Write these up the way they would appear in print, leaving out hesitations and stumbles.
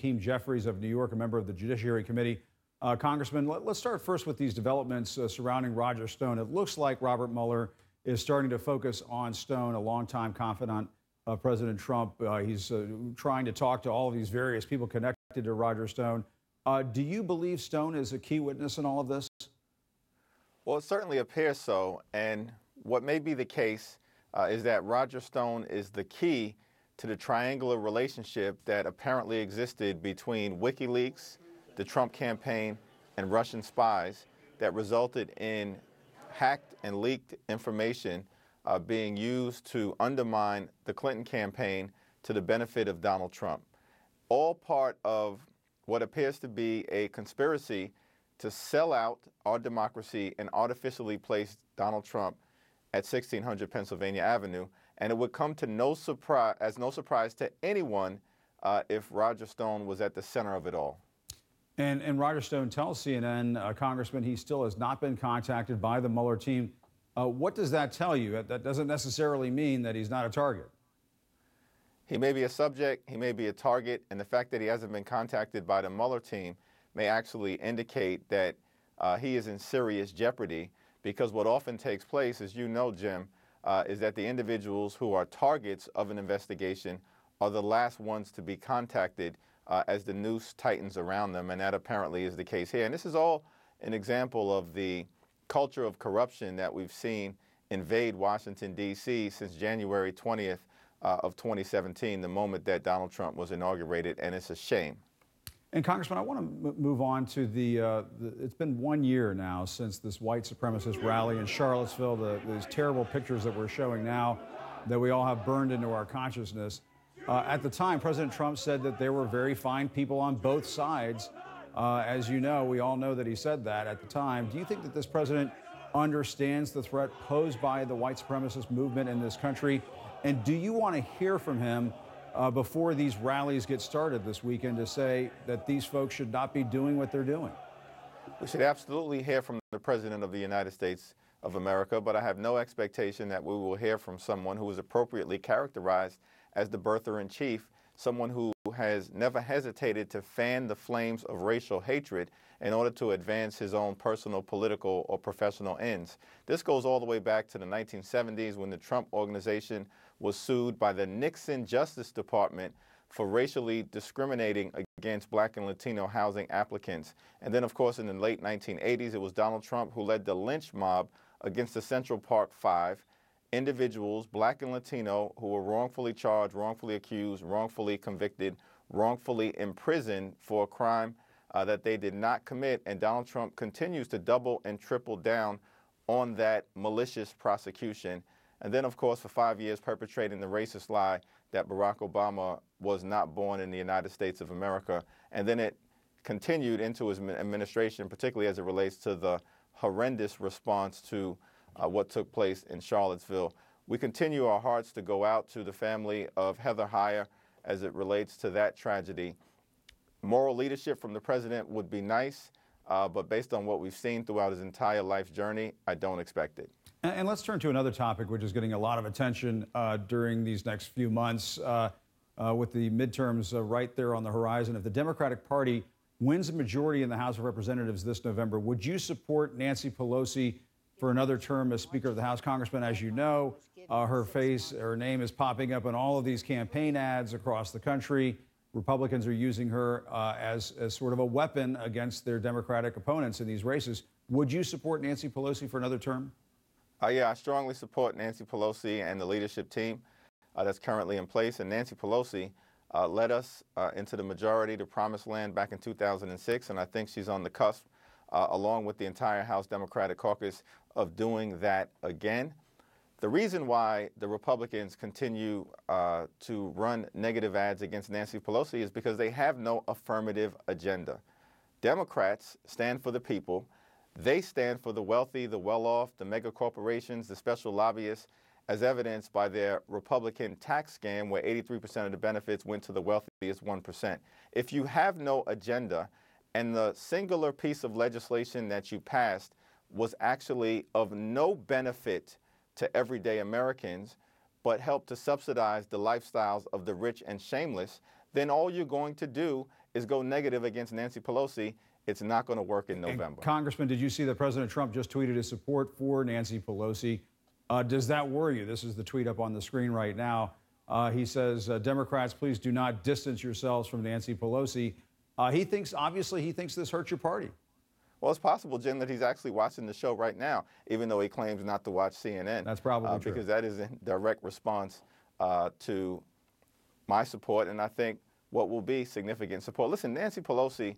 Hakeem Jeffries of New York, a member of the Judiciary Committee. Congressman, let's start first with these developments surrounding Roger Stone. It looks like Robert Mueller is starting to focus on Stone, a longtime confidant of President Trump. He's trying to talk to all of these various people connected to Roger Stone. Do you believe Stone is a key witness in all of this? Well, it certainly appears so. And what may be the case is that Roger Stone is the key to the triangular relationship that apparently existed between WikiLeaks, the Trump campaign, and Russian spies that resulted in hacked and leaked information being used to undermine the Clinton campaign to the benefit of Donald Trump. All part of what appears to be a conspiracy to sell out our democracy and artificially place Donald Trump at 1600 Pennsylvania Avenue. And it would come to no surprise to anyone if Roger Stone was at the center of it all. And Roger Stone tells CNN, Congressman, he still has not been contacted by the Mueller team. What does that tell you? That doesn't necessarily mean that he's not a target. He may be a subject, he may be a target, and the fact that he hasn't been contacted by the Mueller team may actually indicate that he is in serious jeopardy, because what often takes place, as you know, Jim, is that the individuals who are targets of an investigation are the last ones to be contacted as the noose tightens around them, and that apparently is the case here. And this is all an example of the culture of corruption that we've seen invade Washington, D.C. since January 20th of 2017, the moment that Donald Trump was inaugurated, and it's a shame. And Congressman, I want to move on to it's been 1 year now since this white supremacist rally in Charlottesville, these terrible pictures that we're showing now that we all have burned into our consciousness. At the time, President Trump said that there were very fine people on both sides. As you know, we all know that he said that at the time. Do you think that this president understands the threat posed by the white supremacist movement in this country? And do you want to hear from him before these rallies get started this weekend to say that these folks should not be doing what they're doing? We should absolutely hear from the President of the United States of America, but I have no expectation that we will hear from someone who is appropriately characterized as the birther-in-chief, someone who has never hesitated to fan the flames of racial hatred in order to advance his own personal, political, or professional ends. This goes all the way back to the 1970s when the Trump Organization was sued by the Nixon Justice Department for racially discriminating against Black and Latino housing applicants. And then, of course, in the late 1980s, it was Donald Trump who led the lynch mob against the Central Park Five, individuals, Black and Latino, who were wrongfully charged, wrongfully accused, wrongfully convicted, wrongfully imprisoned for a crime that they did not commit. And Donald Trump continues to double and triple down on that malicious prosecution. And then, of course, for 5 years, perpetrating the racist lie that Barack Obama was not born in the United States of America. And then it continued into his administration, particularly as it relates to the horrendous response to what took place in Charlottesville. We continue our hearts to go out to the family of Heather Heyer as it relates to that tragedy. Moral leadership from the president would be nice, but based on what we've seen throughout his entire life journey, I don't expect it. And let's turn to another topic which is getting a lot of attention during these next few months with the midterms right there on the horizon. If the Democratic Party wins a majority in the House of Representatives this November, would you support Nancy Pelosi for another term as Speaker of the House? Congressman, as you know, her name is popping up in all of these campaign ads across the country. Republicans are using her as sort of a weapon against their Democratic opponents in these races. Would you support Nancy Pelosi for another term? Yeah, I strongly support Nancy Pelosi and the leadership team that's currently in place. And Nancy Pelosi led us into the majority, the promised land, back in 2006. And I think she's on the cusp, along with the entire House Democratic Caucus, of doing that again. The reason why the Republicans continue to run negative ads against Nancy Pelosi is because they have no affirmative agenda. Democrats stand for the people. They stand for the wealthy, the well-off, the mega corporations, the special lobbyists, as evidenced by their Republican tax scam where 83% of the benefits went to the wealthiest 1%. If you have no agenda and the singular piece of legislation that you passed was actually of no benefit to everyday Americans, but helped to subsidize the lifestyles of the rich and shameless, then all you're going to do is go negative against Nancy Pelosi, it's not going to work in November. And Congressman, did you see that President Trump just tweeted his support for Nancy Pelosi? Does that worry you? This is the tweet up on the screen right now. He says, Democrats, please do not distance yourselves from Nancy Pelosi. Obviously he thinks this hurts your party. Well, it's possible, Jim, that he's actually watching the show right now, even though he claims not to watch CNN. That's probably true. Because that is in direct response to my support, and I think what will be significant support. Listen, Nancy Pelosi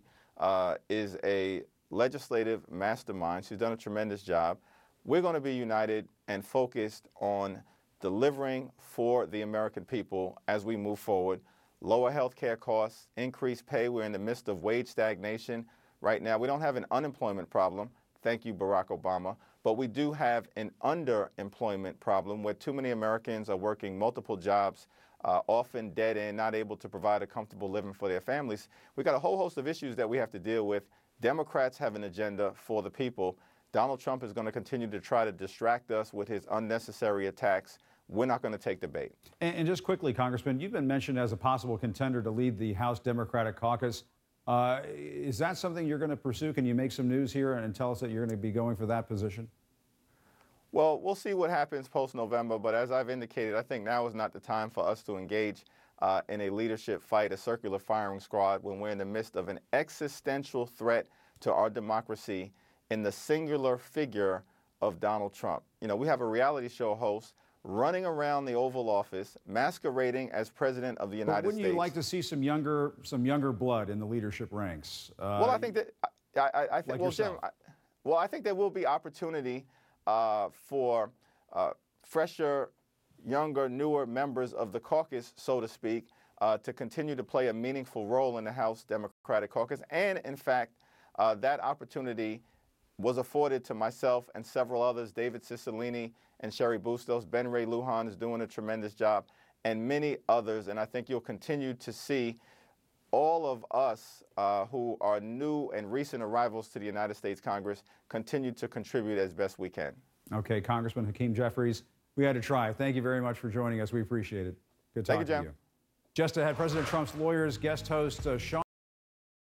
is a legislative mastermind. She's done a tremendous job. We're going to be united and focused on delivering for the American people as we move forward. Lower health care costs, increased pay. We're in the midst of wage stagnation right now. We don't have an unemployment problem. Thank you, Barack Obama. But we do have an underemployment problem where too many Americans are working multiple jobs, often dead end, not able to provide a comfortable living for their families. We've got a whole host of issues that we have to deal with. Democrats have an agenda for the people. Donald Trump is going to continue to try to distract us with his unnecessary attacks. We're not going to take the bait. And just quickly, Congressman, you've been mentioned as a possible contender to lead the House Democratic Caucus. Is that something you're going to pursue? Can you make some news here and tell us that you're going to be going for that position? Well, we'll see what happens post-November, but as I've indicated, I think now is not the time for us to engage in a leadership fight, a circular firing squad, when we're in the midst of an existential threat to our democracy in the singular figure of Donald Trump. You know, we have a reality show host running around the Oval Office, masquerading as President of the United States. Wouldn't you like to see some younger blood in the leadership ranks? Well, I think that I think like Jim, I think there will be opportunity for fresher, younger, newer members of the caucus, so to speak, to continue to play a meaningful role in the House Democratic Caucus. And in fact, that opportunity was afforded to myself and several others, David Cicilline and Cheri Bustos. Ben Ray Lujan is doing a tremendous job, and many others. And I think you'll continue to see all of us who are new and recent arrivals to the United States Congress continue to contribute as best we can. Okay, Congressman Hakeem Jeffries, we had to try. Thank you very much for joining us. We appreciate it. Good talking to you. Just ahead, President Trump's lawyers, guest host Sean